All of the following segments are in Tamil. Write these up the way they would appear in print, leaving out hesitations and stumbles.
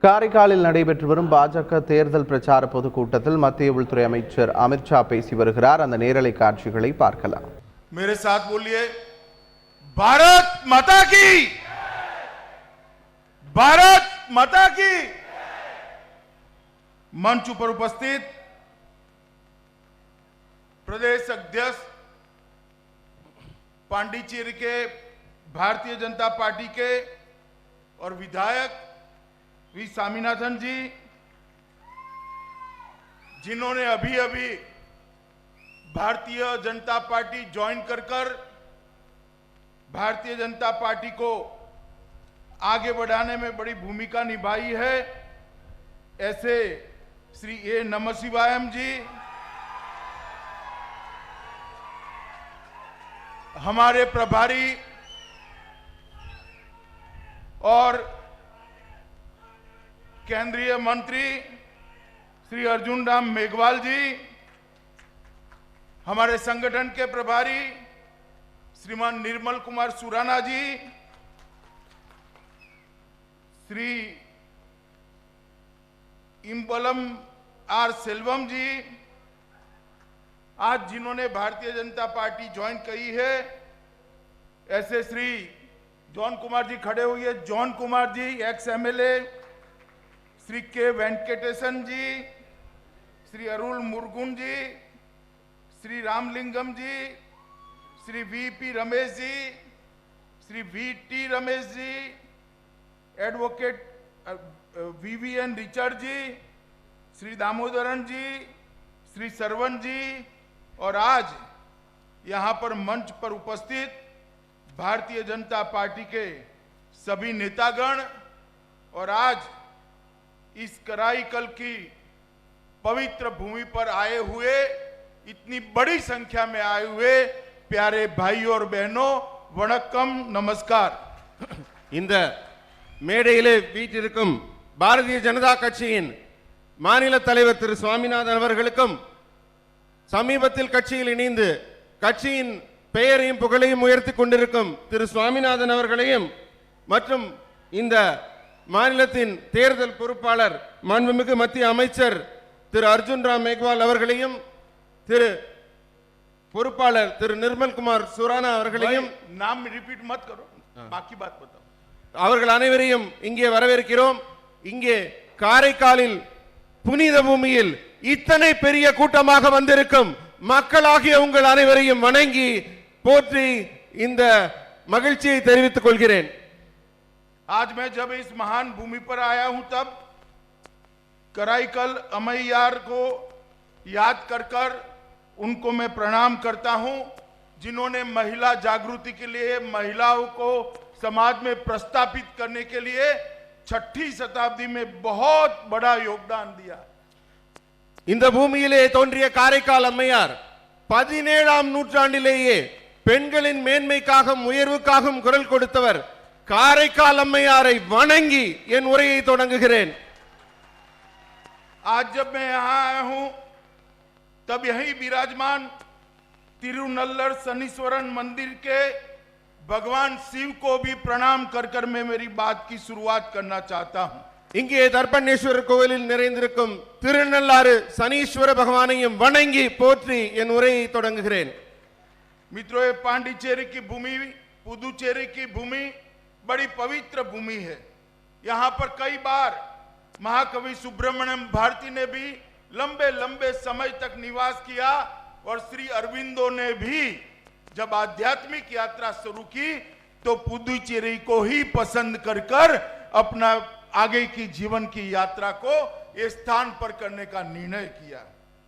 காரைக்காலில் நடைபெற்று வரும் பாஜக தேர்தல் பிரச்சார பொதுக்கூட்டத்தில் மத்திய உள்துறை அமைச்சர் அமித் ஷா பேசி வருகிறார். அந்த நேரலை காட்சிகளை பார்க்கலாம். मेरे साथ बोलिए, भारत माता की, भारत माता की। मंच पर उपस्थित प्रदेश अध्यक्ष पांडिचेरी के भारतीय जनता पार्टी के और विधायक वी स्वामीनाथन जी, जिन्होंने अभी अभी भारतीय जनता पार्टी ज्वाइन कर भारतीय जनता पार्टी को आगे बढ़ाने में बड़ी भूमिका निभाई है, ऐसे श्री ए नमशिवायम जी, हमारे प्रभारी और केंद्रीय मंत्री श्री अर्जुन राम मेघवाल जी, हमारे संगठन के प्रभारी श्रीमान निर्मल कुमार सुराना जी, श्री इम्बलम आर सेल्वम जी, आज जिन्होंने भारतीय जनता पार्टी ज्वाइन की है, ऐसे श्री जॉन कुमार जी खड़े हुए, John Kumar ji ex MLA, Shri के वेंकटेशन जी, श्री अरुल मुरुगन जी, श्री रामलिंगम जी, Shri VP Ramesh ji, Shri VT Ramesh ji, advocate VVN Richard जी, श्री दामोदरन जी, श्री सरवन जी, और आज यहां पर मंच पर उपस्थित भारतीय जनता पार्टी के सभी नेतागण और आज इस कराईकल की पवित्र भूमि पर आए हुए, इतनी बड़ी संख्या में आए हुए प्यारे भाइयों और बहनों, वणक्कम नमस्कार। இந்த மேடையிலே வீற்றிருக்கும் பாரதிய ஜனதா கட்சியின் மாநில தலைவர் திரு சுவாமிநாதன் அவர்களுக்கும், சமீபத்தில் கட்சியில் இணைந்து கட்சியின் பெயரையும் புகழையும் உயர்த்தி கொண்டிருக்கும் திரு சுவாமிநாதன் அவர்களையும், மற்றும் இந்த மாநிலத்தின் தேர்தல் பொறுப்பாளர் மாண்புமிகு மத்திய அமைச்சர் திரு அர்ஜுன் ராம் மேக்வால் அவர்களையும், திரு பொறுப்பாளர் திரு நிர்மல் குமார் சுரானா அவர்களையும், नाम रिपीट मत करो, बाकी बात बताओ, அவர்கள் அனைவரையும் இங்கே வரவேற்கிறோம். இங்கே காரைக்காலில் புனித பூமியில் இத்தனை பெரிய கூட்டமாக வந்திருக்கும் மக்களாகிய உங்கள் அனைவரையும் வணங்கி போற்றி இந்த மகிழ்ச்சியை தெரிவித்துக் கொள்கிறேன். आज मैं जब इस महान भूमि पर आया हूं, तब कराईकल अमैयार को याद कर उनको मैं प्रणाम करता हूं, जिन्होंने महिला जागृति के लिए, महिलाओं को समाज में प्रस्थापित करने के लिए 6ठी शताब्दी में बहुत बड़ा योगदान दिया. இந்த பூமியிலே தோன்றிய காரைக்கால் அம்மையார் 17ஆம் நூற்றாண்டிலேயே பெண்களின் மேன்மைக்காகவும் உயர்வுக்காகவும் குரல் கொடுத்தவர். காரைக்கால் அம்மையாரை வணங்கி என் உரையை தொடங்குகிறேன். आज जब मैं यहां आया हूं, तब यही विराजमान तिरुनल्लर शनीश्वरन मंदिर के भगवान शिव को भी प्रणाम कर मैं मेरी बात की शुरुआत करना चाहता हूं. இங்கே தர்ப்பணேஸ்வரர் கோவிலில் நிறைந்திருக்கும் திருநள்ளாறு சனீஸ்வர பகவானையும் வணங்கி போற்றி என் உரையை தொடங்குகிறேன். मित्रों, ये पांडिचेरी की भूमि, पुदुचेरी की भूमि बड़ी पवित्र भूमि है. यहां पर कई बार महाकवि सुब्रमण्यम भारती ने भी लंबे लंबे समय तक निवास किया, और श्री अरविंदो ने भी जब आध्यात्मिक यात्रा शुरू की तो पुदुचेरी को ही पसंद कर अपना आगे की जीवन की यात्रा को इस स्थान पर करने का निर्णय किया.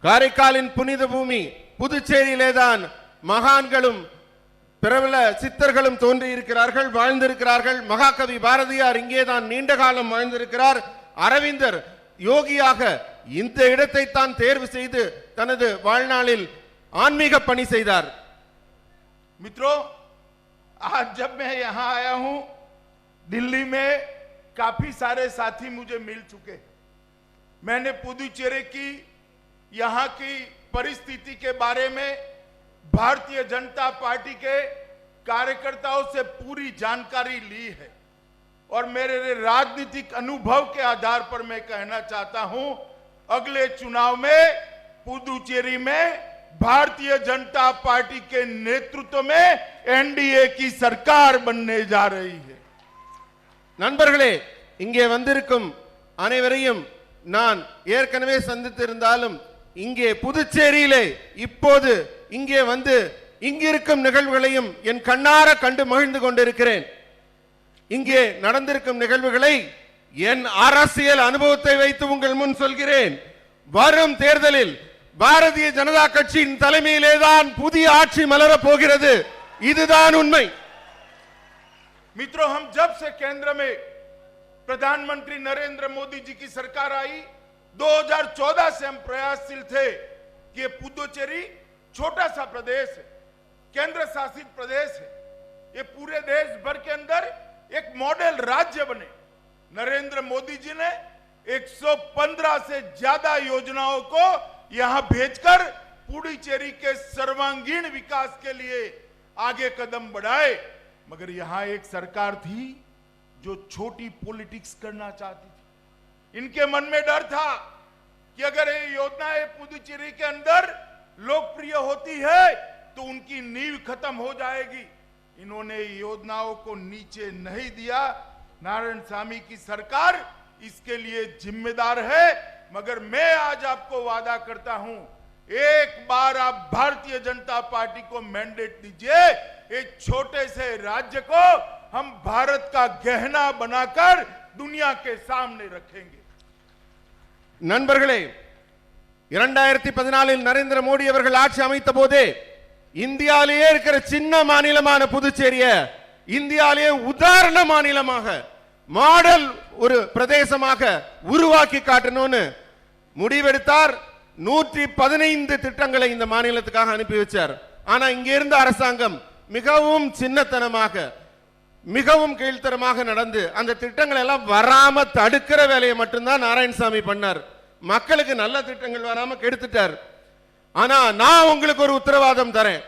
காரைக்காலின் புனித பூமி புதுச்சேரியிலேதான் மகான்களும் பிரபல சித்தர்களும் தோன்றி இருக்கிறார்கள், வாழ்ந்திருக்கிறார்கள். மகாகவி பாரதியார் இங்கேதான் நீண்ட காலம் வாழ்ந்திருக்கிறார். அரவிந்தர் யோகியாக இந்த இடத்தை தான் தேர்வு செய்து தனது வாழ்நாளில் ஆன்மீக பணி செய்தார். मित्रों, आज जब मैं यहां आया हूं, दिल्ली में काफी सारे साथी मुझे मिल चुके. मैंने पुदुचेरी की यहां की परिस्थिति के बारे में भारतीय जनता पार्टी के कार्यकर्ताओं से पूरी जानकारी ली है. और मेरे राजनीतिक अनुभव के आधार पर मैं कहना चाहता हूं, अगले चुनाव में पुदुचेरी में भारतीय जनता पार्टी के नेतृत्व में एनडीए की सरकार बनने जा रही है। நண்பர்களே, இங்கே வந்திருக்கும் அனைவரையும் நான் ஏற்கனவே சந்தித்திருந்தாலும் இங்கே புதுச்சேரியிலே இப்போது இங்கே வந்து இங்கிருக்கும் நிகழ்வுகளையும் என் கண்ணார கண்டு மகிழ்ந்து கொண்டிருக்கிறேன். இங்கே நடந்திருக்கும் நிகழ்வுகளை என் அரசியல் அனுபவத்தை வைத்து உங்கள் முன் சொல்கிறேன். வரும் தேர்தலில் பாரதிய ஜனதா கட்சியின் தலைமையிலேதான் புதிய ஆட்சி மலரப் போகிறது. இதுதான் உண்மை. मित्रों, हम जब से केंद्र में प्रधानमंत्री नरेंद्र मोदी जी की सरकार आई, 2014 से हम प्रयासशील थे कि ये पुदुचेरी छोटा सा प्रदेश है, केंद्र शासित प्रदेश है, ये पूरे देश भर के अंदर एक मॉडल राज्य बने। नरेंद्र मोदी जी ने 115 से ज्यादा योजनाओं को यहां भेजकर पुडुचेरी के सर्वांगीण विकास के लिए आगे कदम बढ़ाए। मगर यहां एक सरकार थी जो छोटी पॉलिटिक्स करना चाहती थी। इनके मन में डर था कि अगर ये योजनाएं पुदुचेरी के अंदर लोकप्रिय होती है तो उनकी नींव खत्म हो जाएगी। इन्होंने योजनाओं को नीचे नहीं दिया। नारायणसामी की सरकार इसके लिए जिम्मेदार है। मगर मैं आज आपको वादा करता हूं, एक बार आप भारतीय जनता पार्टी को मैंडेट दीजिए, एक छोटे से राज्य को हम भारत का गहना बनाकर दुनिया के सामने रखेंगे। நண்பர்களே, 2014 நரேந்திர மோடி அவர்கள் ஆட்சி அமைத்த போதே இந்தியாவிலேயே இருக்கிற சின்ன மாநிலமான புதுச்சேரிய இந்தியாவிலேயே உதாரண மாநிலமாக மாடல் ஒரு பிரதேசமாக உருவாக்கி காட்டணும்னு முடிவெடுத்தார். 115 திட்டங்களை இந்த மாநிலத்துக்காக அனுப்பி வச்சார். ஆனா இங்க இருந்த அரசாங்கம் மிகவும் சின்னத்தனமாக மிகவும் கீழ்த்தரமாக நடந்து அந்த திட்டங்கள் எல்லாம் வராம தடுக்கிற வேலையை மட்டும்தான் நாராயணசாமி பண்ணார். மக்களுக்கு நல்ல திட்டங்கள் வராம கெடுத்துட்டார். ஆனா நான் உங்களுக்கு ஒரு உத்தரவாதம் தரேன்,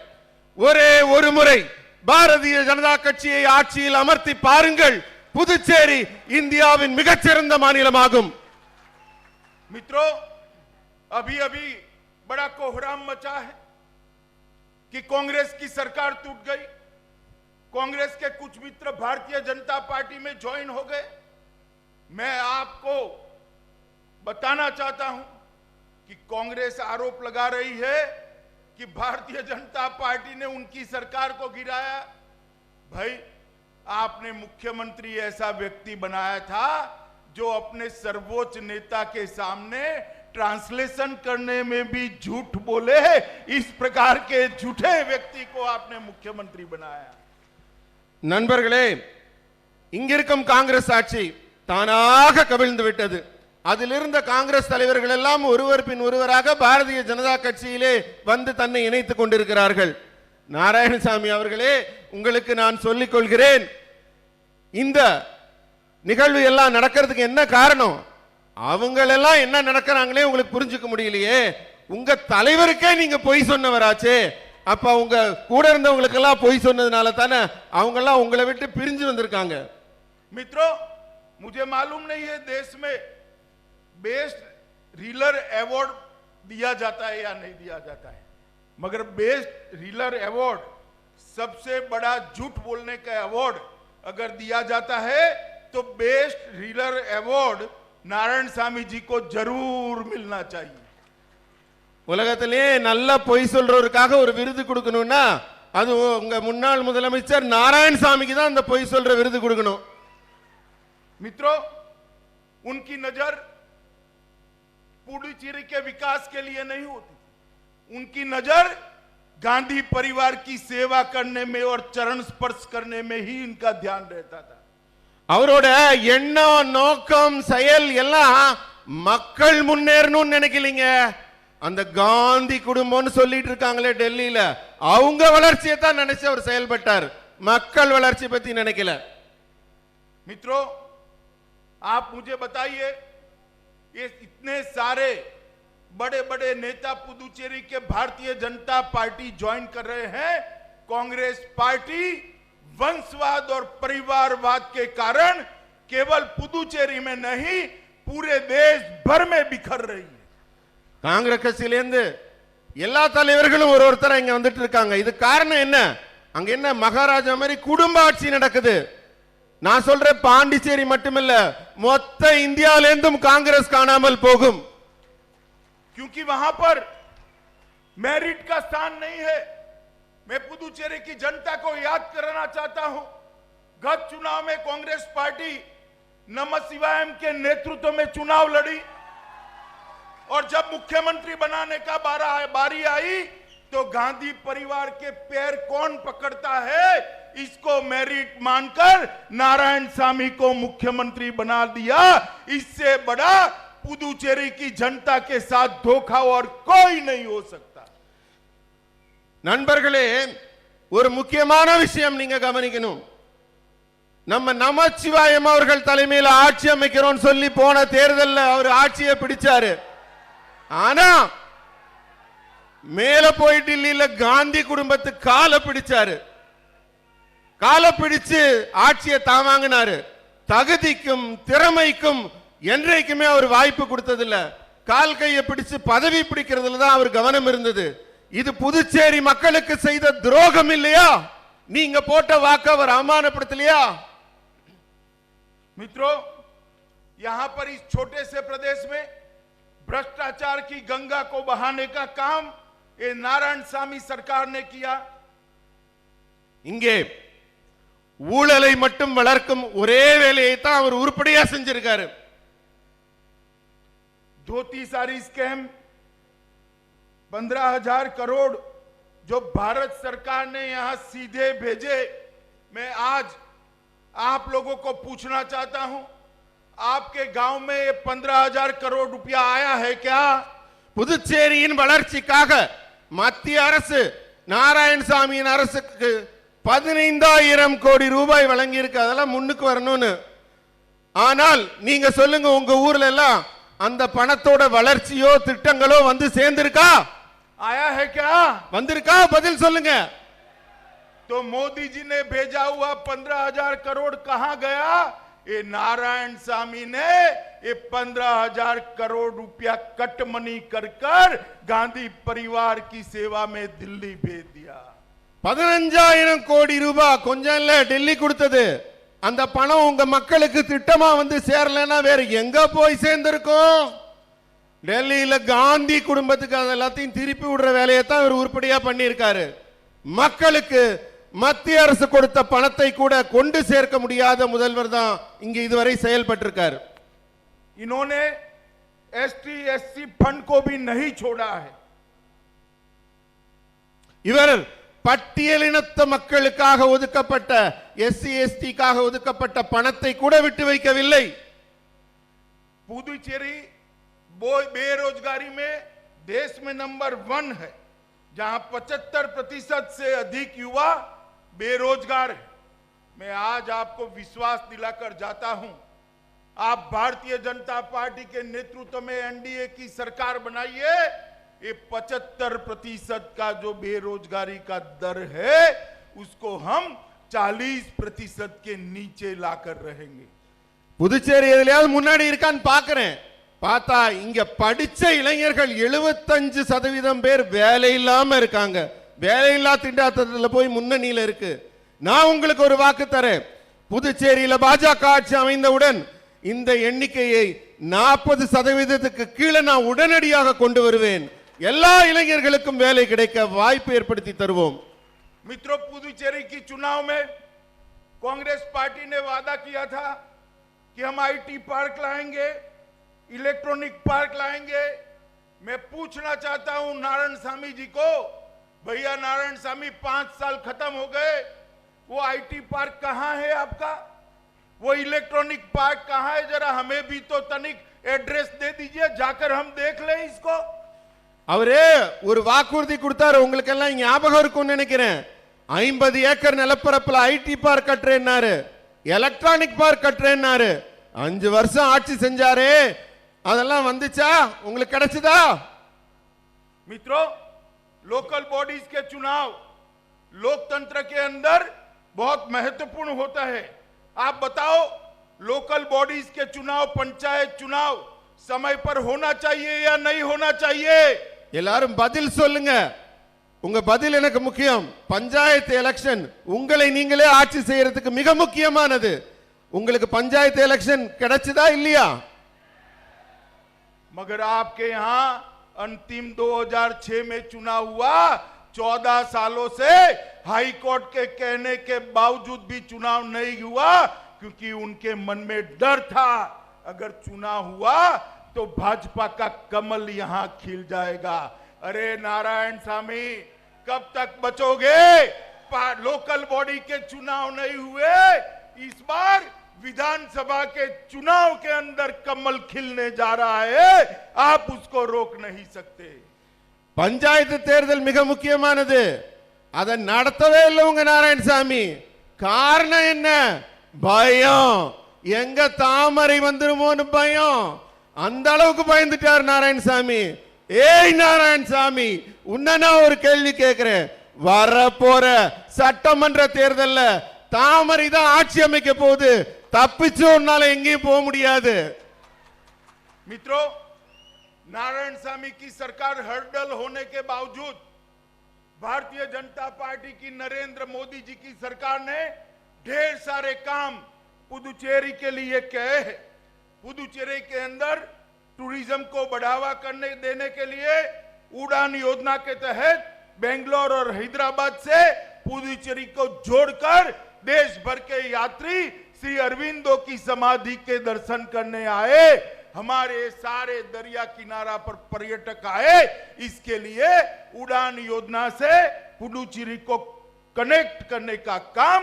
ஒரே ஒரு முறை பாரதிய ஜனதா கட்சியை ஆட்சியில் அமர்த்தி பாருங்கள், புதுச்சேரி இந்தியாவின் மிகச்சிறந்த மாநிலமாகும். मित्रों, अभी अभी बड़ा कोहराम मचा है कि कांग्रेस की सरकार टूट गई। कांग्रेस के कुछ मित्र भारतीय जनता पार्टी में ज्वाइन हो गए। मैं आपको बताना चाहता हूं कि कांग्रेस आरोप लगा रही है कि भारतीय जनता पार्टी ने उनकी सरकार को गिराया। भाई, आपने मुख्यमंत्री ऐसा व्यक्ति बनाया था जो अपने सर्वोच्च नेता के सामने ट्रांसलेशन करने में भी झूठ बोले। इस प्रकार के झूठे व्यक्ति को आपने मुख्यमंत्री बनाया। நண்பர்களே, இங்கிருக்கும் காங்கிரஸ் ஆட்சி தானாக கவிழ்ந்து விட்டது. அதிலிருந்த காங்கிரஸ் தலைவர்கள் எல்லாம் ஒருவர் பின் ஒருவராக பாரதிய ஜனதா கட்சியிலே வந்து தன்னை இணைத்துக் கொண்டிருக்கிறார்கள். நாராயணசாமி அவர்களே, உங்களுக்கு நான் சொல்லிக் கொள்கிறேன், இந்த நிகழ்வு எல்லாம் நடக்கிறதுக்கு என்ன காரணம்? அவங்களெல்லாம் என்ன நடக்கிறாங்களே உங்களுக்கு புரிஞ்சுக்க முடியலையே. உங்க தலைவருக்கே நீங்க பொய் சொன்னவராச்சே. அப்ப உங்க கூட இருந்தவங்களுக்கு எல்லாம் பொய் சொன்னதுனால தானே அவங்க எல்லாம் உங்களை விட்டு பிரிஞ்சு வந்திருக்காங்க. मित्रों, मुझे मालूम नहीं है देश में बेस्ट रीलर अवार्ड दिया जाता है या नहीं दिया जाता है, मगर बेस्ट रीलर अवार्ड, सबसे बड़ा झूठ बोलने का अवार्ड अगर दिया जाता है तो बेस्ट रीलर अवार्ड नारायणसामी जी को जरूर मिलना चाहिए. உலகத்திலே நல்ல பொய் சொல்றவருக்காக ஒரு விருது கொடுக்கணும்னா அது உங்க முன்னாள் முதலமைச்சர் நாராயணசாமிக்கு தான் அந்த பொய் சொல்ற விருது கொடுக்கணும். मित्रों, उनकी नजर पुडुचेरी के विकास के लिए नहीं होती, उनकी नजर गांधी परिवार की सेवा करने में और चरण स्पर्श करने में ही इनका ध्यान रहता था. அவரோட எண்ணம் நோக்கம் செயல் எல்லாம் மக்கள் முன்னேறணும்னு நினைக்கலீங்க. அந்த காந்தி குடும்பம்னு சொல்லிட்டு இருக்காங்களே டெல்லியில, அவங்க வளர்ச்சியை தான் நினைச்சு அவர் செயல்பட்டார், மக்கள் வளர்ச்சி பத்தி நினைக்கல. मित्रों, आप मुझे बताइए, ये इतने सारे बड़े बड़े नेता पुदुचेरी के भारतीय जनता पार्टी ज्वाइन कर रहे हैं, कांग्रेस पार्टी वंशवाद और परिवारवाद के कारण केवल पुदुचेरी में नहीं पूरे देश भर में बिखर रही है। காங்கிரஸ் கட்சியிலிருந்து எல்லா தலைவர்களும் ஒருத்தரா இங்க வந்துட்டு இருக்காங்க. இது காரணம் என்ன? அங்க என்ன மகாராஜா மாதிரி குடும்ப ஆட்சி நடக்குது. நான் சொல்றேன், பாண்டிச்சேரி மட்டுமில்ல, மொத்த இந்தியாவிலிருந்தும் காங்கிரஸ் காணாமல் போகும். क्योंकि वहां पर मेरिट का स्थान नहीं है। मैं पुदुचेरी की जनता को याद कराना चाहता हूं, गत चुनाव में कांग्रेस पार्टी नमः शिवायम के नेतृत्व में चुनाव लड़ी और जब मुख्यमंत्री बनाने का बारी आई तो गांधी परिवार के पैर कौन पकड़ता है, इसको मेरिट मानकर नारायण सामी को मुख्यमंत्री बना दिया। इससे बड़ा पुदुचेरी की जनता के साथ धोखा और कोई नहीं हो सकता। நண்பர்களே, ஒரு முக்கியமான விஷயம் நீங்க கவனிக்கணும். நம்ம நமச்சிவாயம் அவர்கள் தலைமையில் ஆட்சி அமைக்கிறோம் சொல்லி போன தேர்தலில் அவர் ஆட்சியை பிடிச்சாரு. ஆனா மேல போய் டில்லியில காந்தி குடும்பத்து காலை பிடிச்சாரு. காலை பிடிச்சு ஆட்சியை தாவாங்கினாரு. தகுதிக்கும் திறமைக்கும் என்றைக்குமே அவர் வாய்ப்பு கொடுத்ததில்ல. கால் கையை பிடிச்சு பதவி பிடிக்கிறதுல தான் அவர் கவனம் இருந்தது. இது புதுச்சேரி மக்களுக்கு செய்த துரோகம் இல்லையா? நீங்க போட்ட வாக்கு அவர் அவமானப்படுத்தலையா? मित्रों, यहां पर इस छोटे से प्रदेश में भ्रष्टाचार की गंगा को बहाने का काम ये नारायण सामी सरकार ने किया। இங்கே ஊழலை மட்டும் வளர்க்கும் ஒரே வேலையை தான் அவர் உருப்படியா செஞ்சிருக்காரு. धोती साड़ी स्कैम 15,000 करोड़ जो भारत सरकार ने यहां सीधे भेजे। मैं आज आप लोगों को पूछना चाहता हूं, आपके गांव में ये 15,000 करोड़ रुपया आया है क्या? புதுச்சேரியின் வளர்ச்சிக்காக மத்திய அரசு நாராயணசாமியின் அரசுக்கு 15,000 கோடி ரூபாய் வழங்கி இருக்கு. அதெல்லாம் முன்னுக்கு வரணும்னு. ஆனால் நீங்க சொல்லுங்க, உங்க ஊர்ல எல்லாம் அந்த பணத்தோட வளர்ச்சியோ திட்டங்களோ வந்து சேர்ந்திருக்கா? आया है क्या? வந்திருக்கா? பதில் சொல்லுங்க. तो मोदी जी ने भेजा हुआ 15,000 करोड़ कहां गया? ये नारायण सामी ने ये 15,000 करोड़ रुपया कट मनी कर गांधी परिवार की सेवा में दिल्ली भेज दिया। 15,000 கோடி ரூபாய் கொஞ்சம் இல்ல, டெல்லி கொடுத்தது. அந்த பணம் உங்க மக்களுக்கு திட்டமா வந்து சேரலன்னா வேற எங்க போய் சேர்ந்திருக்கும்? டெல்லியில காந்தி குடும்பத்துக்கு அதெல்லாத்தையும் திருப்பி விடுற வேலையை தான் இவர் உருப்படியா பண்ணியிருக்காரு. மக்களுக்கு மத்திய அரசு கொடுத்த பணத்தை கூட கொண்டு சேர்க்க முடியாத முதல்வர் தான் இங்க இதுவரை செயல்பட்டிருக்காரு. इन्होंने एसटी एससी फंड को भी नहीं छोड़ा है। இவர் பட்டியலினத்த மக்களுக்காக ஒதுக்கப்பட்ட எஸ்சி எஸ்டிக்காக ஒதுக்கப்பட்ட பணத்தை கூட விட்டு வைக்கவில்லை. पुदुचेरी बेरोजगारी में देश में नंबर 1 है, जहां 75% से अधिक युवा बेरोजगार है। मैं आज आपको विश्वास दिलाकर जाता हूं, आप भारतीय जनता पार्टी के नेतृत्व में एनडीए की सरकार बनाइए, ये 75% का जो बेरोजगारी का दर है उसको हम 40% के नीचे लाकर रहेंगे। புதுச்சேரி எதுலயாவது முன்னாடி இருக்கான்னு பாக்குறேன். பார்த்தா இங்க படிச்ச இளைஞர்கள் 75% பேர் வேலை இல்லாம இருக்காங்க. வேலையில்லா திண்டாட்டத்துல போய் முன்னணியில இருக்கு. நான் உங்களுக்கு ஒரு வாக்கு தரேன், புதுச்சேரியில பாஜக ஆட்சி அமைந்தவுடன் இந்த எண்ணிக்கையை 40%க்கு கீழே நான் உடனடியாக கொண்டு வருவேன். எல்லா இளைஞர்களுக்கும் வேலை கிடைக்க வாய்ப்பு ஏற்படுத்தி தருவோம். मित्रों, पुदुचेरी की चुनाव में कांग्रेस पार्टी ने वादा किया था कि हम आईटी पार्क लाएंगे, इलेक्ट्रॉनिक पार्क लाएंगे। मैं पूछना चाहता हूं नारायण सामी जी को, भैया नारायण सामी 5 साल खत्म हो गए, वो आईटी पार्क कहां है आपका? वो इलेक्ट्रॉनिक पार्क कहां है? जरा हमें भी तो तनिक एड्रेस दे दीजिए, जाकर हम देख लें इसको। அவரே ஒரு வாக்குறுதி கொடுத்தாரு, உங்களுக்கு எல்லாம் ஞாபகம் இருக்கும்னு நினைக்கிறேன். 50 ஏக்கர் நிலப்பரப்புல ஐடி பார்க் கட்டுறேன்னாரு, எலக்ட்ரானிக் பார்க் கட்டுறேன்னாரு. 5 வருஷம் ஆட்சி செஞ்சாரே, அதெல்லாம் வந்துச்சா? உங்களுக்கு கிடைச்சதா? मित्रों, लोकल बॉडीज के चुनाव लोकतंत्र के अंदर बहुत महत्वपूर्ण होता है। आप बताओ, लोकल बॉडीज के चुनाव, पंचायत चुनाव समय पर होना चाहिए या नहीं होना चाहिए? எல்லாரும் பதில் சொல்லுங்க. உங்க பதில் எனக்கு முக்கியம். பஞ்சாயத்து எலெக்ஷன் உங்களை நீங்களே ஆட்சி செய்யறதுக்கு மிக முக்கியமானது. உங்களுக்கு பஞ்சாயத்து எலெக்ஷன் கிடைச்சதா இல்லையா? मगर आपके यहां अंतिम 2006 में चुनाव हुआ, 14 सालों से हाई कोर्ट के कहने के बावजूद भी चुनाव नहीं हुआ, क्योंकि उनके मन में डर था अगर चुनाव हुआ तो भाजपा का कमल यहां खिल जाएगा। अरे नारायण स्वामी, कब तक बचोगे? लोकल बॉडी के चुनाव नहीं हुए, इस बार विधानसभा के चुनाव के अंदर कमल खिलने जा रहा है, आप उसको रोक नहीं सकते। பஞ்சாயத்து தேர்தல் மிக முக்கியமானது. அதை நடத்தவே இல்லை உங்க நாராயணசாமி. காரணம் என்ன? பயம். எங்க தாமரை வந்துருமோன்னு பயம். அந்த அளவுக்கு பயந்துட்டார் நாராயணசாமி. ஏய் நாராயணசாமி, உன்ன நான் ஒரு கேள்வி கேட்கிறேன். வரப்போற சட்டமன்ற தேர்தல்ல தாமரை தான் ஆட்சி அமைக்க போகுது. தப்பிச்சு உன்னால எங்கேயும் போக முடியாது. मित्रों, नारायण स्वामी की सरकार हर्डल होने के बावजूद भारतीय जनता पार्टी की नरेंद्र मोदी जी की सरकार ने ढेर सारे काम पुदुचेरी के लिए किए हैं। पुदुचेरी के अंदर टूरिज्म को बढ़ावा करने देने के लिए उड़ान योजना के तहत बेंगलोर और हैदराबाद से पुदुचेरी को जोड़कर देश भर के यात्री श्री अरविंदो की समाधि के दर्शन करने आए। हमारे सारे दरिया किनारा पर पर्यटक आए। इसके लिए उड़ान योजना से पुडुचेरी को कनेक्ट करने का काम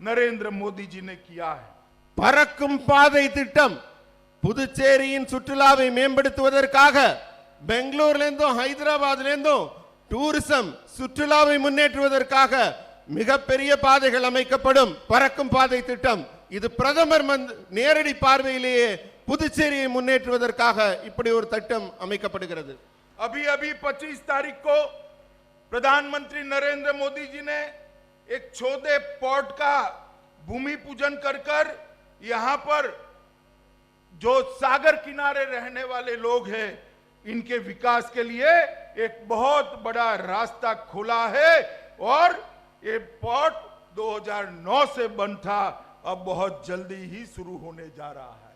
नरेंद्र मोदी जी ने किया है। பறக்கும் பாதை திட்டம் புதுச்சேரியின் சுற்றுலாவை மேம்படுத்துவதற்காக பெங்களூர்ல இருந்தும் ஹைதராபாத்ல இருந்தும் டூரிசம் சுற்றுலாவை முன்னேற்றுவதற்காக மிகப்பெரிய பாதைகள் அமைக்கப்படும். பறக்கும் பாதை திட்டம் இது பிரதமர் நேரடி பார்வையிலேயே புதுச்சேரியை முன்னேற்றுவதற்காக இப்படி ஒரு திட்டம் அமைக்கப்படுகிறது. अभी 25 तारीख को प्रधानमंत्री नरेंद्र मोदी जी ने एक छोटे पोर्ट का भूमि पूजन कर यहां पर जो सागर किनारे रहने वाले लोग हैं इनके विकास के लिए एक बहुत बड़ा रास्ता खोला है। और ये पोर्ट 2009 से बंद था, अब बहुत जल्दी ही शुरू होने जा रहा है।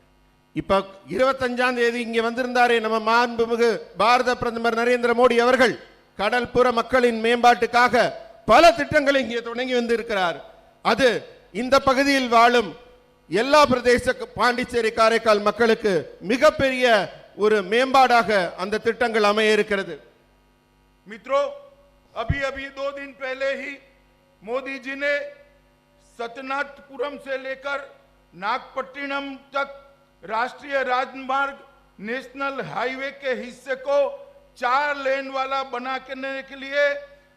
இப்ப 25ஆம் தேதி இங்க வந்திருந்தாரே நம்ம மாண்புமிகு பாரத பிரதமர் நரேந்திர மோடி அவர்கள் கடல்புற மக்களின் மேம்பாட்டுக்காக பல திட்டங்களை இங்கே தொடங்கி வந்திருக்கிறார். அது இந்த பகுதியில் வாழும் எல்லா பிரதேச பாண்டிச்சேரி காரைக்கால் மக்களுக்கு மிகப்பெரிய ஒரு மேம்பாடாக அந்த திட்டங்கள் அமைய இருக்கிறது. मित्रों, अभी 2 दिन पहले ही मोदी जी ने सतनाथपुरम से लेकर नागपट्टिनम तक राष्ट्रीय राजमार्ग नेशनल हाईवे के हिस्से को 4 लेन वाला बनाने के लिए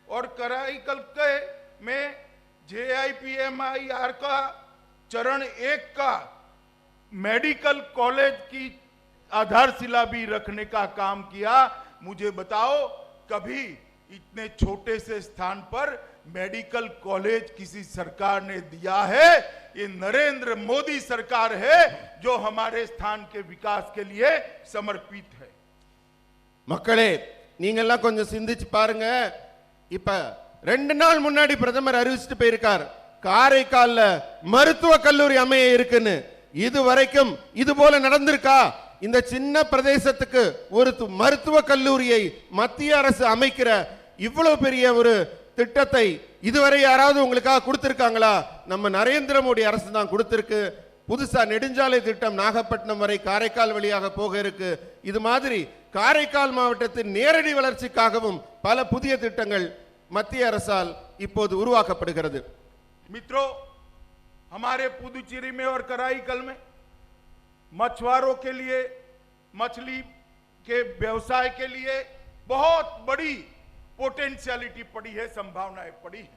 और कराईकल के में JIPMIR का चरण 1 का मेडिकल कॉलेज की आधारशिला भी रखने का काम किया। मुझे बताओ, कभी इतने छोटे से स्थान पर मेडिकल कॉलेज किसी सरकार ने दिया है? ये नरेंद्र मोदी सरकार है जो हमारे स्थान के विकास के लिए समर्पित है। மக்களே, நீங்க எல்லாம் கொஞ்சம் சிந்திச்சு பாருங்க. இப்ப 2 நாள் முன்னாடி பிரதமர் அறிவிச்சிட்டு போயிருக்கார், காரைக்கால்ல மருத்துவ கல்லூரி அமைய இருக்குன்னு. இது வரைக்கும் இது போல நடந்திருக்கா? இந்த சின்ன பிரதேசத்துக்கு ஒரு மருத்துவ கல்லூரியை மத்திய அரசு அமைக்கிற இவ்வளவு பெரிய ஒரு திட்டத்தை இதுவரை யாராவது உங்களுக்காக கொடுத்திருக்காங்களா? நம்ம நரேந்திர மோடி அரசு தான் கொடுத்திருக்கு. புதுசா நெடுஞ்சாலை திட்டம் நாகப்பட்டினம் வரை காரைக்கால் வழியாக போக இருக்கு. இது மாதிரி காரைக்கால் மாவட்டத்தின் நேரடி வளர்ச்சிக்காகவும் பல புதிய திட்டங்கள் மத்திய அரசால் இப்போது உருவாக்கப்படுகிறது. मित्रों, हमारे पुदुचेरी में और कराईकल में मछुआरों के लिए, मछली के व्यवसाय के लिए बहुत बड़ी पोटेंशियलिटी पड़ी है, संभावनाएं पड़ी है।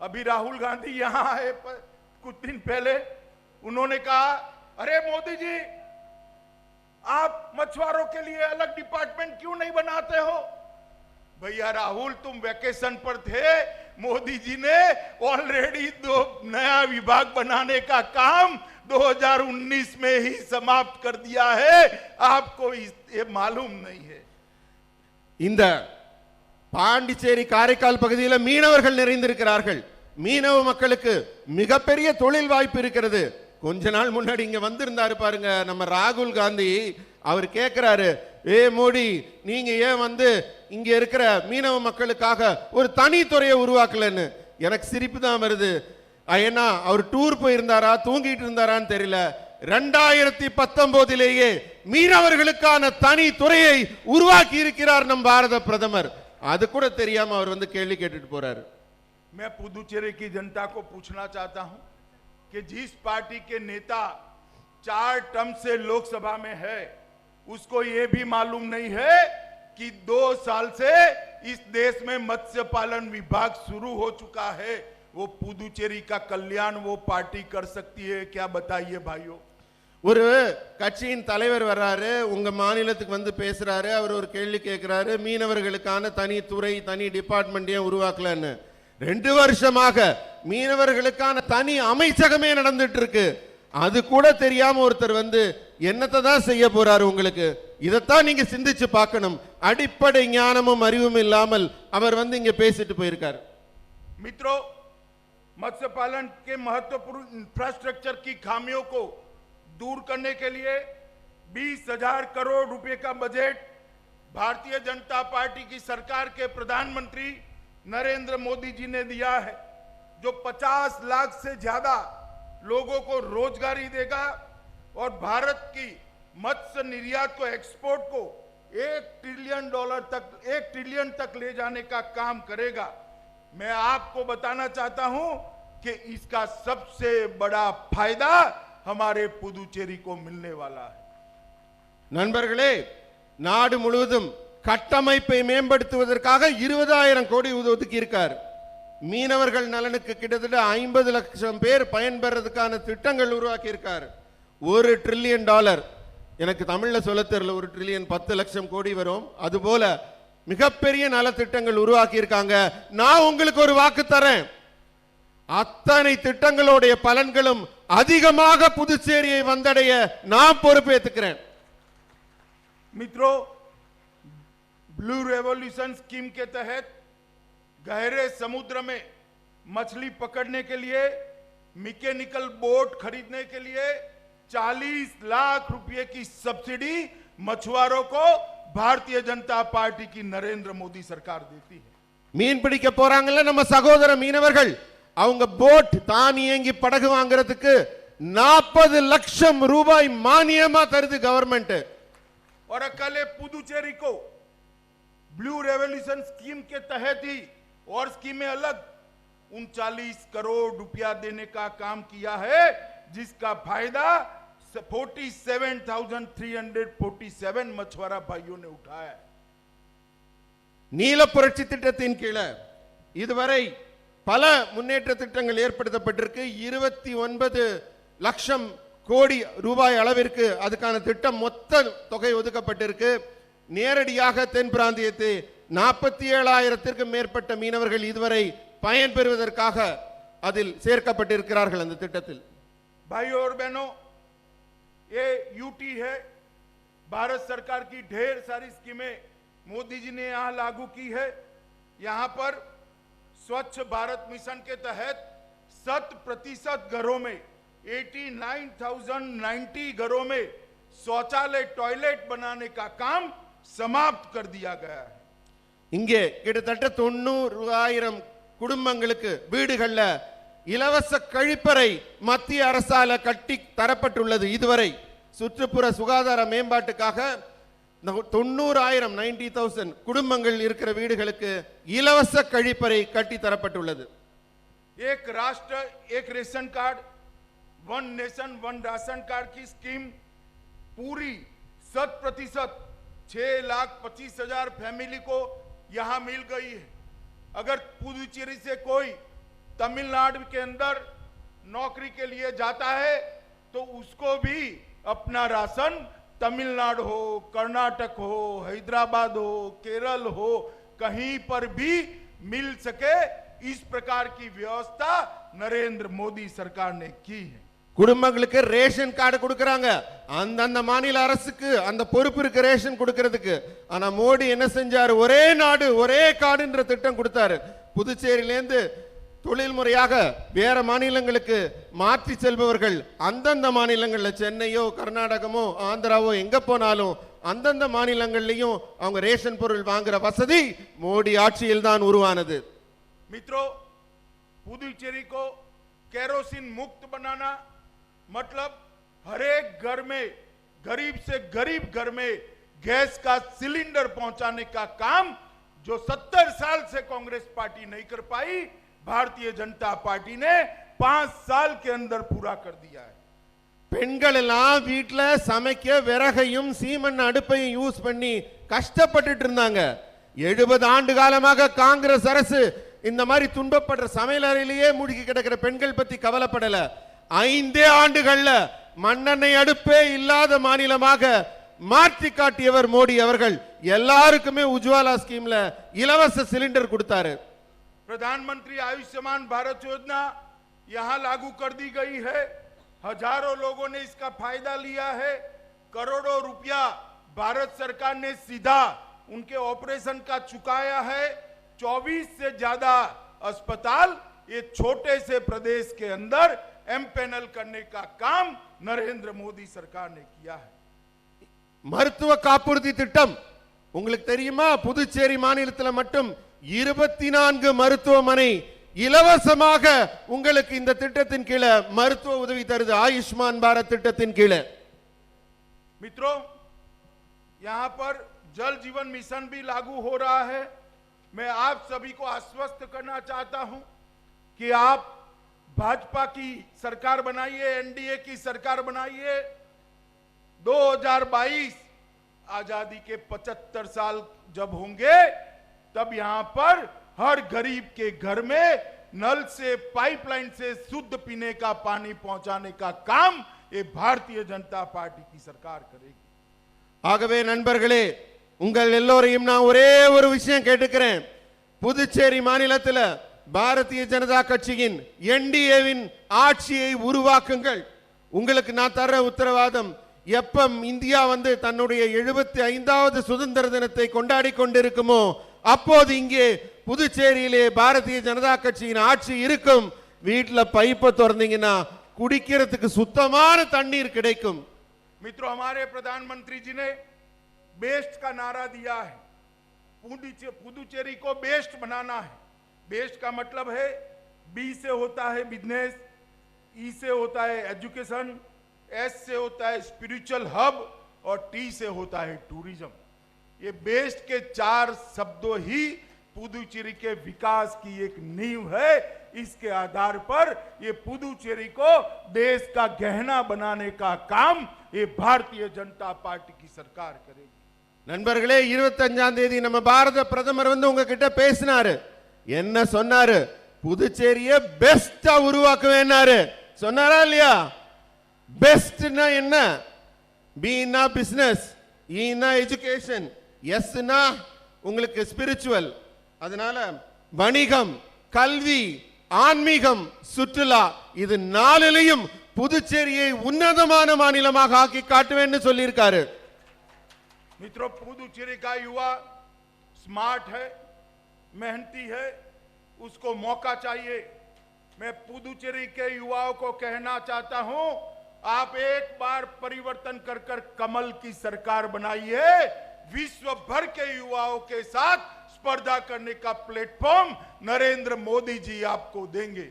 अभी राहुल गांधी यहां आए कुछ दिन पहले, उन्होंने कहा, अरे मोदी जी, आप मछुआरों के लिए अलग डिपार्टमेंट क्यों नहीं बनाते हो? भैया राहुल तुम वैकेशन पर थे, मोदी जी ने ऑलरेडी 2 नया विभाग बनाने का काम 2019 में ही समाप्त कर दिया है, आपको ये मालूम नहीं है। இந்த பாண்டிச்சேரி காரைக்கால் பகுதியில் மீனவர்கள் நிறைந்திருக்கிறார்கள். மீனவ மக்களுக்கு மிகப்பெரிய தொழில் வாய்ப்பு இருக்கிறது. கொஞ்ச நாள் முன்னாடி இங்க வந்திருந்தாரு பாருங்க நம்ம ராகுல் காந்தி, அவர் கேட்கிறாரு, மோடி நீங்க ஏன் வந்து இங்க இருக்கிற மீனவ மக்களுக்காக ஒரு தனி துறையை உருவாக்கலன்னு. எனக்கு சிரிப்பு தான் வருது. ஏன்னா அவர் டூர் போயிருந்தாரா தூங்கிட்டு இருந்தாரான்னு தெரியல. 2019 மீனவர்களுக்கான தனி துறையை உருவாக்கி இருக்கிறார் நம் பாரத பிரதமர். அது கூட தெரியாம அவர் வந்து கேள்வி கேட்டுட்டு போறாரு. मैं पुदुचेरी की जनता को पूछना चाहता हूं कि जिस पार्टी के नेता 4 टर्म से लोकसभा में है, उसको यह भी मालूम नहीं है कि 2 साल से इस देश में मत्स्य पालन विभाग शुरू हो चुका है। वो पुदुचेरी का कल्याण वो पार्टी कर सकती है क्या? बताइए भाइयों। ஒரு கட்சியின் தலைவர் வர்றாரு, உங்க மாநிலத்துக்கு வந்து பேசுறாரு, அவர் ஒரு கேள்வி கேட்கிறாரு, மீனவர்களுக்கான தனி துறை தனி டிபார்ட்மெண்ட் ஏன் உருவாக்கலன்னு. 2 வருஷமாக மீனவர்களுக்கான தனி அமைச்சகமே நடந்துட்டு இருக்கு. அது கூட தெரியாம ஒருத்தர் வந்து என்னத்தை தான் செய்ய போறாரு உங்களுக்கு? இதைத்தான் நீங்க சிந்திச்சு பார்க்கணும். அடிப்படை ஞானமும் அறிவும் இல்லாமல் அவர் வந்து இங்க பேசிட்டு போயிருக்காரு. मित्रों, मत्स्य पालन के महत्वपूर्ण इंफ्रास्ट्रक्चर की खामियों को दूर करने के लिए 20,000 करोड़ रुपए का बजट भारतीय जनता पार्टी की सरकार के प्रधानमंत्री नरेंद्र मोदी जी ने दिया है, जो 50 लाख से ज्यादा लोगों को रोजगारी देगा और भारत की मत्स्य निर्यात को, एक्सपोर्ट को $1 ट्रिलियन तक ले जाने का काम करेगा। मैं आपको बताना चाहता हूं कि इसका सबसे बड़ा फायदा हमारे पुदुचेरी को मिलने वाला है। நண்பர்களே, நாடு முழுவதும் கட்டமைப்பை மேம்படுத்துவதற்காக 20,000 கோடி ஒதுக்கி இருக்கார். மீனவர்கள் நலனுக்கு கிட்டத்தட்ட 50 லட்சம் பேர் பயன்பெறதுக்கான திட்டங்கள் உருவாக்கி இருக்கார். $1 ட்ரில்லியன், எனக்கு தமிழ்ல சொல்ல தெரியல, 1 ட்ரில்லியன் 10 லட்சம் கோடி வரும். அதுபோல மிகப்பெரிய நலத்திட்டங்கள் உருவாக்கி இருக்காங்க. நான் உங்களுக்கு ஒரு வாக்கு தரேன், அத்தனை திட்டங்களுடைய பலன்களும் அதிகமாக புதுச்சேரியை வந்தடைய நான் பொறுப்பேற்றுக்கிறேன். मित्रों, ब्लू रेवोल्यूशन स्कीम के तहत गहरे समुद्र में मछली पकड़ने के लिए मैकेनिकल बोट खरीदने के लिए 40 लाख रुपए की सब्सिडी मछुआरों को भारतीय जनता पार्टी की नरेंद्र मोदी सरकार देती है. மீன் பிடிக்க போறாங்கல்ல நம்ம சகோதர மீனவர்கள், அவங்க போட் தானியங்கி படகு வாங்குறதுக்கு 40 லட்சம் ரூபாய் மானியமா தருது கவர்மெண்ட். और अकेले पुदुचेरी को ब्लू रेवोल्यूशन स्कीम के तहत ही और स्कीमें अलग 39 करोड़ रुपया देने का काम किया है, जिसका फायदा 47,347 मछुआरा भाइयों ने उठाया. நீல புரட்சி திட்டத்தின் கீழே இதுவரை பல முன்னேற்ற திட்டங்கள் ஏற்படுத்தப்பட்டிருக்கு. 29 லட்சம் கோடி ரூபாய் அளவிற்கு அதுக்கான திட்டம் மொத்த தொகை ஒதுக்கப்பட்டிருக்கு. நேரடியாக தென் பிராந்தியத்தை 47,000 மேற்பட்ட மீனவர்கள் இதுவரை பயன் பெறுவதற்காக அதில் சேர்க்கப்பட்டிருக்கிறார்கள் அந்த திட்டத்தில். भाइयों और बहनों, ये यूटी है, भारत सरकार की ढेर सारी स्कीमें मोदी जी ने यहां लागू की है. यहां पर स्वच्छ भारत मिशन के तहत 100% घरों में 89,090 घरों में शौचालय टॉयलेट बनाने का काम समाप्त कर दिया गया है. இங்கே கிட்டத்தட்ட 90,000 குடும்பங்களுக்கு வீடுகள்ல இலவச கழிப்பறை மத்திய அரசால கட்டி தரப்பட்டுள்ளது. இதுவரை சுற்றுப்புற சுகாதார மேம்பாட்டுக்காக 90,000 குடும்பங்கள் இருக்கிற வீடுகளுக்கு இலவச கழிப்பறை கட்டி தரப்பட்டுள்ளது. एक राष्ट्र एक ration card, one nation one ration card की स्कीम पूरी 100% 6,25,000 फैमिली को यहां मिल गई है. अगर पुदुचेरी से कोई तमिलनाडु के अंदर नौकरी के लिए जाता है तो उसको भी अपना राशन तमिलनाडु हो, कर्नाटक हो, हैदराबाद हो, केरल हो, कहीं पर भी मिल सके, इस प्रकार की व्यवस्था नरेंद्र मोदी सरकार ने की है। குடும்பங்களுக்கு ரேஷன் கார்டு கொடுக்கறாங்க. அந்தந்த மாநில அரசுக்கு அந்த பொறுப்பு இருக்கு ரேஷன் கொடுக்கிறதுக்கு. ஆனா மோடி என்ன செஞ்சாரு? ஒரே நாடு ஒரே கார்டுன்ற திட்டம் கொடுத்தாரு. புதுச்சேரியில இருந்து தொழில் முறையாக வேற மாநிலங்களுக்கு மாற்றி செல்பவர்கள் அந்தந்த மாநிலங்கள்ல சென்னையோ கர்நாடகமோ ஆந்திராவோ எங்க போனாலும் அந்தந்த மாநிலங்கள்லயும் அவங்க ரேஷன் பொருள் வாங்குற வசதி மோடி ஆட்சியில் தான் உருவானது. मित्रों, पुदुचेरी को केरोसिन मुक्त बनाना मतलब हर एक घर में, गरीब से गरीब घर में गैस का सिलेंडर पहुंचाने का काम जो 70 साल से कांग्रेस पार्टी नहीं कर पाई, भारतीय जनता पार्टी ने 5 साल के अंदर पूरा कर दिया है। பெண்கள் எல்லாம் வீட்ல சமைக்க விறகையும் சீமண்ண அடுப்பையும் யூஸ் பண்ணி கஷ்டப்பட்டுட்டு இருந்தாங்க. 70 ஆண்டு காலமாக காங்கிரஸ் அரசு இந்த மாதிரி துன்பப்படுற சமையல் அறையிலேயே மூழ்கி கிடக்கிற பெண்கள் பத்தி கவலைப்படல. 5 ஆண்டுகள்ல மண்ணெண்ணெய் அடுப்பே இல்லாத மாநிலமாக மாற்றி காட்டியவர் மோடி அவர்கள். எல்லாருக்குமே உஜ்வாலா ஸ்கீம்ல இலவச சிலிண்டர் கொடுத்தாரு. प्रधानमंत्री आयुष्मान भारत योजना यहां लागू कर दी गई है। हजारों लोगों ने इसका फायदा लिया है। करोड़ों रुपया भारत सरकार ने सीधा उनके ऑपरेशन का चुकाया है। 24 से ज्यादा अस्पताल ये छोटे से प्रदेश के अंदर एमपैनल करने का काम नरेंद्र मोदी सरकार ने किया है। மருத்துவ காப்புறுதி திட்டம் உங்களுக்கு தெரியுமா? புதுச்சேரி மாநிலத்தில் மட்டும் 24 மருத்துவமனை இலவசமாக உங்களுக்கு இந்த திட்டத்தின் கீழே மருத்துவ உதவி தருது. ஆயுஷ்மான் பாரத் திட்டத்தின் கீழே. मित्रों, यहां पर जल जीवन मिशन भी लागू हो रहा है। मैं आप सभी को आश्वस्त करना चाहता हूं कि आप भाजपा की सरकार बनाइए, एनडीए की सरकार बनाइए। 2022 आजादी के 75 साल जब होंगे तब यहां पर हर गरीब के घर में नल से, पाइपलाइन से शुद्ध पीने का पानी पहुंचाने का काम ये भारतीय जनता पार्टी की सरकार करेगी। ஆகவே நண்பர்களே, உங்கள் எல்லோரையும் நான் ஒரே ஒரு விஷயம் கேட்டுக்கிறேன். புதுச்சேரி மாநிலத்தில் பாரதிய ஜனதா கட்சியின் என்டிஏவின் ஆட்சியை உருவாக்குங்கள். உங்களுக்கு நான் தர உத்தரவாதம், எப்ப இந்தியா வந்து தன்னுடைய 75வது சுதந்திர தினத்தை கொண்டாடி கொண்டிருக்குமோ அப்போது இங்கே புதுச்சேரியிலே பாரதிய ஜனதா கட்சியின் ஆட்சி இருக்கும். வீட்டில் பைப்பை திறந்தீங்கன்னா குடிக்கிறதுக்கு சுத்தமான தண்ணீர் கிடைக்கும். मित्रों, हमारे प्रधानमंत्री जी ने बेस्ट का नारा दिया है। पुदुचेरी को बेस्ट बनाना है। बेस्ट का मतलब है बी से होता है बिजनेस, ई से होता है एजुकेशन, एस से होता है स्पिरिचुअल हब और टी से होता है टूरिज्म। ये बेस्ट के 4 शब्दों ही पुदुचेरी के विकास की एक नींव है। इसके आधार पर ये पुदुचेरी को देश का गहना बनाने का काम ये भारतीय जनता पार्टी की सरकार करेगी। நண்பர்களே, 25ஆம் தேதி நம்ம பாரத பிரதமர் வந்து உங்ககிட்ட பேசினாரு. என்ன சொன்னாரு? புதுச்சேரியை பெஸ்டா உருவாக்குவேன்னாரு. சொன்னாரா இல்லையா? பெஸ்ட்னா என்ன? பீனா பிசினஸ், ஈனா எஜுகேஷன், எஸ்னா உங்களுக்கு ஸ்பிரிச்சுவல். அதனால வணிகம், கல்வி, ஆன்மீகம், சுற்றுலா இது 4லையும் புதுச்சேரியை உன்னதமான மாநிலமாக ஆக்கி காட்டுவேன்னு சொல்லியிருக்காரு. मित्रों, पुदुचेरी का युवा स्मार्ट है, मेहनती है, उसको मौका चाहिए। मैं पुदुचेरी के युवाओं को कहना चाहता हूं, आप एक बार परिवर्तन कर कर कमल की सरकार बनाइए। विश्व भर के युवाओं के साथ स्पर्धा करने का प्लेटफॉर्म नरेंद्र मोदी जी आपको देंगे।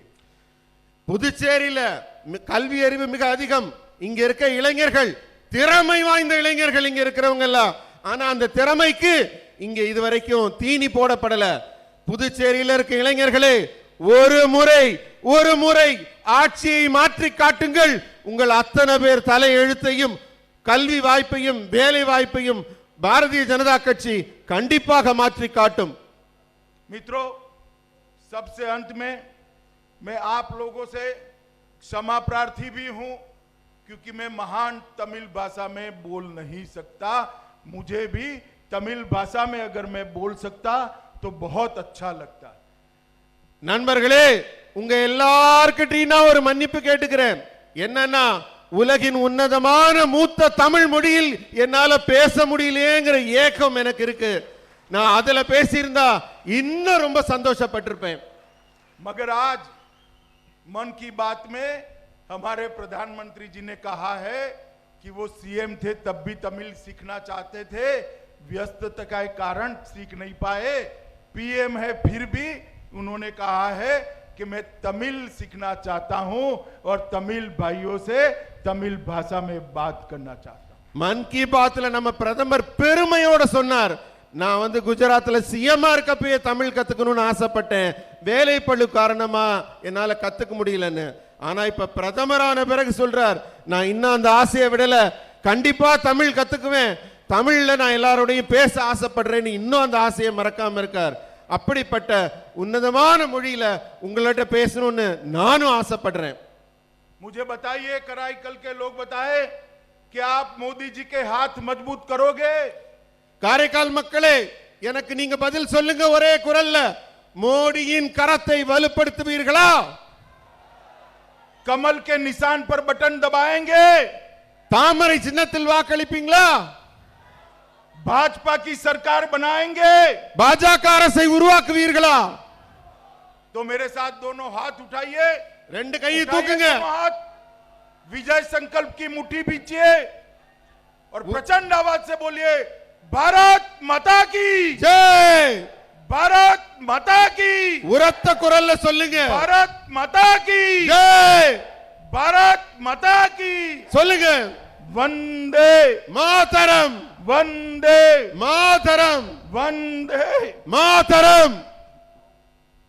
புதுச்சேரியில கல்வி அறிவு மிக அதிகம். இங்க இருக்க இளைஞர்கள் திறமை வாய்ந்த இளைஞர்கள் இங்க இருக்கிறவங்க எல்லாம். ஆனா அந்த திறமைக்கு இங்க இதுவரைக்கும் தீனி போடப்படல. புதுச்சேரியில இருக்க இளைஞர்களே, ஒரு முறை ஆட்சியை மாற்றி காட்டுங்கள். உங்கள் அத்தனை பேர் தலை எழுத்தையும் கல்வி வாய்ப்பையும் வேலை வாய்ப்பையும் பாரதிய ஜனதா கட்சி கண்டிப்பாக மாற்றி காட்டும். मित्रों, सबसे अंत में मैं आप लोगों से क्षमा प्रार्थी भी हूं क्योंकि मैं महान तमिल भाषा में बोल नहीं सकता। मुझे भी तमिल भाषा में अगर मैं बोल सकता तो बहुत अच्छा लगता है। நண்பர்களே, உங்க எல்லார்கிட்டயும் நான் ஒரு மன்னிப்பு கேட்டுக்கிறேன். என்னன்னா, உலகின் உன்னதமான மூத்த தமிழ் மொழியில் என்னால பேச முடியலையேங்கிற ஏக்கம் எனக்கு இருக்கு. நான் அதுல பேசியிருந்தா இன்னும் ரொம்ப சந்தோஷப்பட்டிருப்பேன். मगर आज मन की बात में हमारे प्रधानमंत्री जी ने कहा है कि वो सीएम थे तब भी तमिल सीखना चाहते थे, व्यस्तता के कारण सीख नहीं पाए। पीएम है फिर भी उन्होंने कहा है कि मैं तमिल सीखना चाहता हूं और तमिल भाइयों से तमिल भाषा में बात करना चाहता हूं। மன் கி பாத்ல நம்ம பிரதமர் பெருமையோட சொன்னார், நான் வந்து குஜராத்ல சிஎம்ஆ இருக்கப்பயே தமிழ் கத்துக்கணும்னு ஆசைப்பட்டேன், வேலைப்பளு காரணமா என்னால கத்துக்க முடியலன்னு. ஆனா இப்ப பிரதமரான பிறகு சொல்றார், நான் இன்னும் அந்த ஆசையை விடல, கண்டிப்பா தமிழ் கத்துக்குவேன், தமிழ்ல நான் எல்லாரோடையும் பேச ஆசைப்படுறேன்னு இன்னும் அந்த ஆசையை மறக்காம இருக்கார். அப்படிப்பட்ட உன்னதமான மொழியில உங்கள்ட்ட பேசணும்னு நானும் ஆசைப்படுறேன். मुझे बताइए, कराईकल के लोग बताए कि आप मोदी जी के हाथ मजबूत करोगे? காரைக்கால் மக்களே, எனக்கு நீங்க பதில் சொல்லுங்க ஒரே குரல்ல, மோடியின் கரத்தை வலுப்படுத்துவீர்களா? कमल के निशान पर बटन दबाएंगे? தாமரை சின்னத்தில் வாக்களிப்பீங்களா? भाजपा की सरकार बनाएंगे? பாஜக அரசை உருவாக்குவீர்களா? तो मेरे साथ दोनों हाथ उठाइए, ரெண்டு கையை उठाइए தூக்குங்க, दोनों हाथ, विजय संकल्प की मुट्ठी बीचिए और प्रचंड आवाज से बोलिए, भारत माता की ஜெய், भारत माता की, உரத்த குரல்ல சொல்லுங்க, भारत माता की, ஜெய், भारत माता की, சொல்லுங்க, वंदे மாதரம், वंदे மாதரம், वंदे மாதரம்.